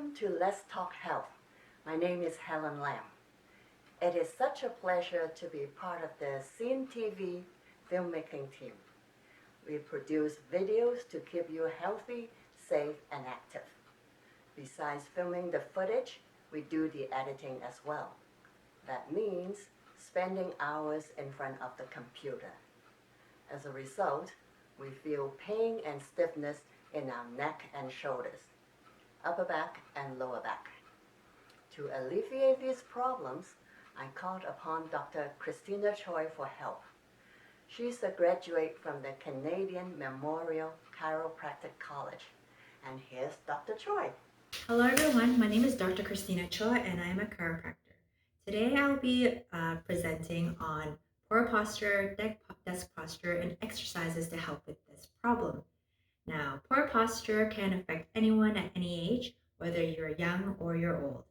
Welcome to Let's Talk Health. My name is Helen Lam. It is such a pleasure to be part of the senTV filmmaking team. We produce videos to keep you healthy, safe, and active. Besides filming the footage, we do the editing as well. That means spending hours in front of the computer. As a result, we feel pain and stiffness in our neck and shoulders, upper back and lower back. To alleviate these problems, I called upon Dr. Christina Choi for help. She's a graduate from the Canadian Memorial Chiropractic College. And here's Dr. Choi. Hello everyone, my name is Dr. Christina Choi and I am a chiropractor. Today I'll be presenting on poor posture, desk posture, and exercises to help with this problem. Now, poor posture can affect anyone at any age, whether you're young or you're old.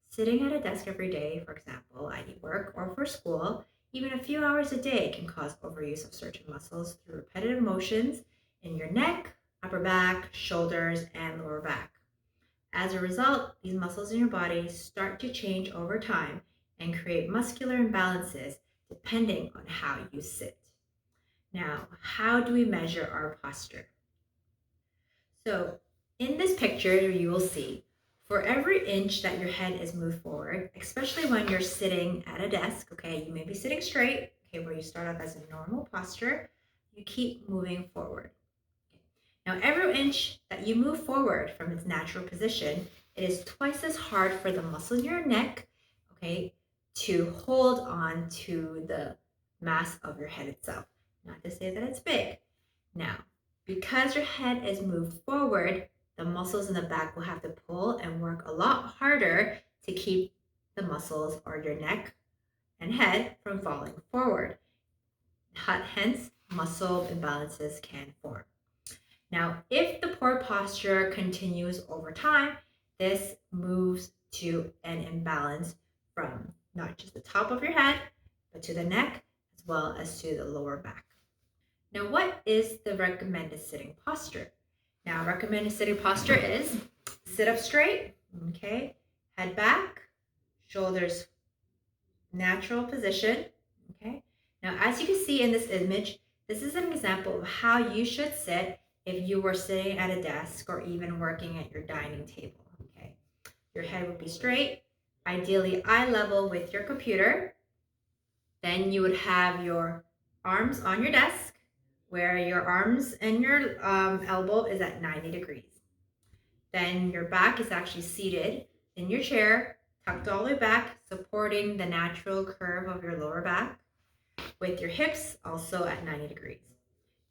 Sitting at a desk every day, for example, at work or for school, even a few hours a day can cause overuse of certain muscles through repetitive motions in your neck, upper back, shoulders, and lower back. As a result, these muscles in your body start to change over time and create muscular imbalances depending on how you sit. Now, how do we measure our posture? So, in this picture, you will see for every inch that your head is moved forward, especially when you're sitting at a desk, okay, you may be sitting straight, okay, where you start off as a normal posture, you keep moving forward. Now, every inch that you move forward from its natural position, it is twice as hard for the muscle in your neck, okay, to hold on to the mass of your head itself. Not to say that it's big. Now, because your head is moved forward, the muscles in the back will have to pull and work a lot harder to keep the muscles or your neck and head from falling forward. Hence, muscle imbalances can form. Now, if the poor posture continues over time, this moves to an imbalance from not just the top of your head, but to the neck, as well as to the lower back. Now, what is the recommended sitting posture? Now, recommended sitting posture is sit up straight, okay, head back, shoulders natural position, okay. Now, as you can see in this image, this is an example of how you should sit if you were sitting at a desk or even working at your dining table, okay. Your head would be straight, ideally eye level with your computer. Then you would have your arms on your desk, where your arms and your elbow is at 90 degrees. Then your back is actually seated in your chair, tucked all the way back, supporting the natural curve of your lower back, with your hips also at 90 degrees.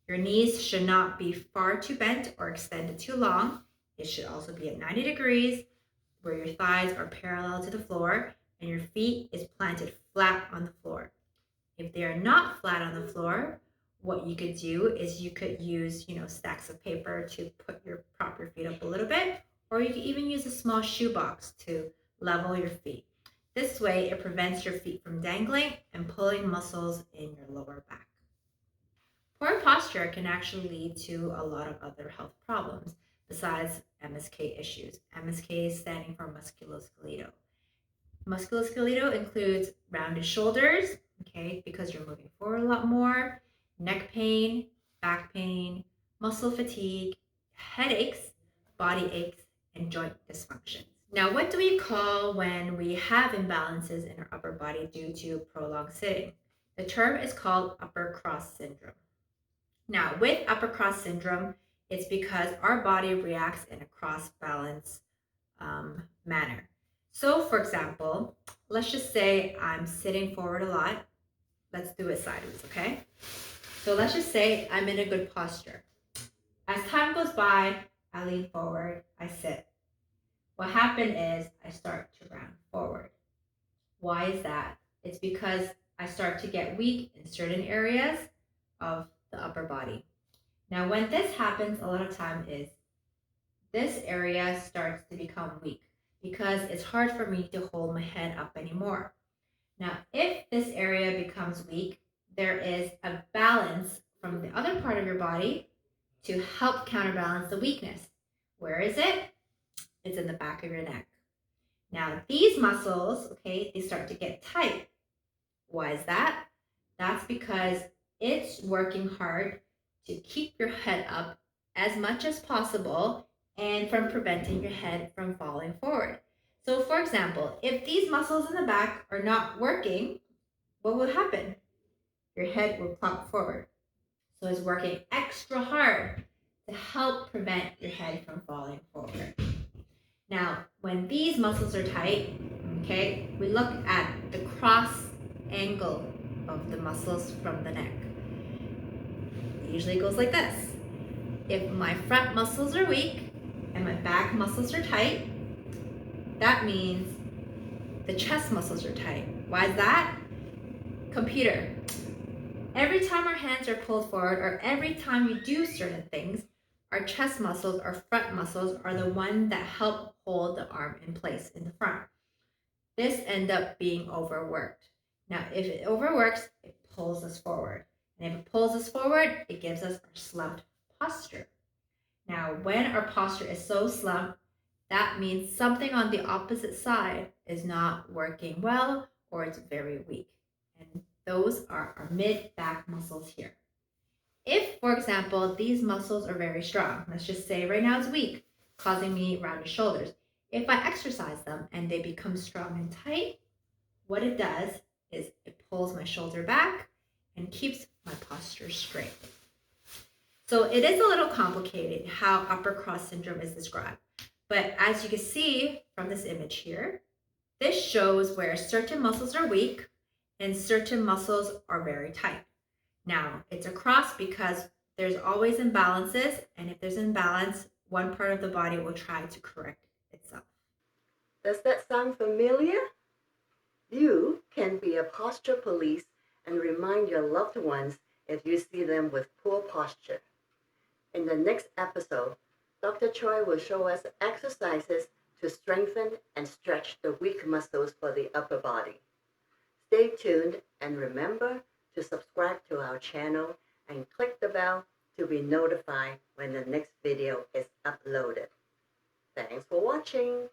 Your knees should not be far too bent or extended too long. It should also be at 90 degrees, where your thighs are parallel to the floor and your feet is planted flat on the floor. If they are not flat on the floor, what you could do is you could use, stacks of paper to prop your feet up a little bit, or you could even use a small shoebox to level your feet. This way, it prevents your feet from dangling and pulling muscles in your lower back. Poor posture can actually lead to a lot of other health problems besides MSK issues. MSK is standing for musculoskeletal. Musculoskeletal includes rounded shoulders, okay, because you're moving forward a lot more, neck pain, back pain, muscle fatigue, headaches, body aches, and joint dysfunctions. Now, what do we call when we have imbalances in our upper body due to prolonged sitting? The term is called upper cross syndrome. Now, with upper cross syndrome, it's because our body reacts in a cross balance manner. So, for example, let's just say I'm sitting forward a lot. Let's do it sideways, okay? So let's just say I'm in a good posture. As time goes by, I lean forward, I sit. What happened is I start to round forward. Why is that? It's because I start to get weak in certain areas of the upper body. Now, when this happens, a lot of time is this area starts to become weak because it's hard for me to hold my head up anymore. Now, if this area becomes weak, there is a balance from the other part of your body to help counterbalance the weakness. Where is it? is in the back of your neck. Now, these muscles, okay, they start to get tight. Why is that? That's because it's working hard to keep your head up as much as possible and from preventing your head from falling forward. So, for example, if these muscles in the back are not working, what will happen? Your head will plump forward. So, it's working extra hard to help prevent your head from falling forward. Now, when these muscles are tight, okay, we look at the cross angle of the muscles from the neck. It usually goes like this. If my front muscles are weak and my back muscles are tight, that means the chest muscles are tight. Why is that? Computer. Every time our hands are pulled forward or every time we do certain things, our chest muscles, our front muscles, are the ones that help hold the arm in place in the front. This ends up being overworked. Now, if it overworks, it pulls us forward. And if it pulls us forward, it gives us our slumped posture. Now, when our posture is so slumped, that means something on the opposite side is not working well or it's very weak. And those are our mid-back muscles here. If, for example, these muscles are very strong, let's just say right now it's weak, causing me rounded shoulders. If I exercise them and they become strong and tight, what it does is it pulls my shoulder back and keeps my posture straight. So it is a little complicated how upper cross syndrome is described. But as you can see from this image here, this shows where certain muscles are weak and certain muscles are very tight. Now, it's a cross because there's always imbalances, and if there's imbalance, one part of the body will try to correct itself. Does that sound familiar? You can be a posture police and remind your loved ones if you see them with poor posture. In the next episode, Dr. Choi will show us exercises to strengthen and stretch the weak muscles for the upper body. Stay tuned and remember to subscribe to our channel and click the bell to be notified when the next video is uploaded. Thanks for watching.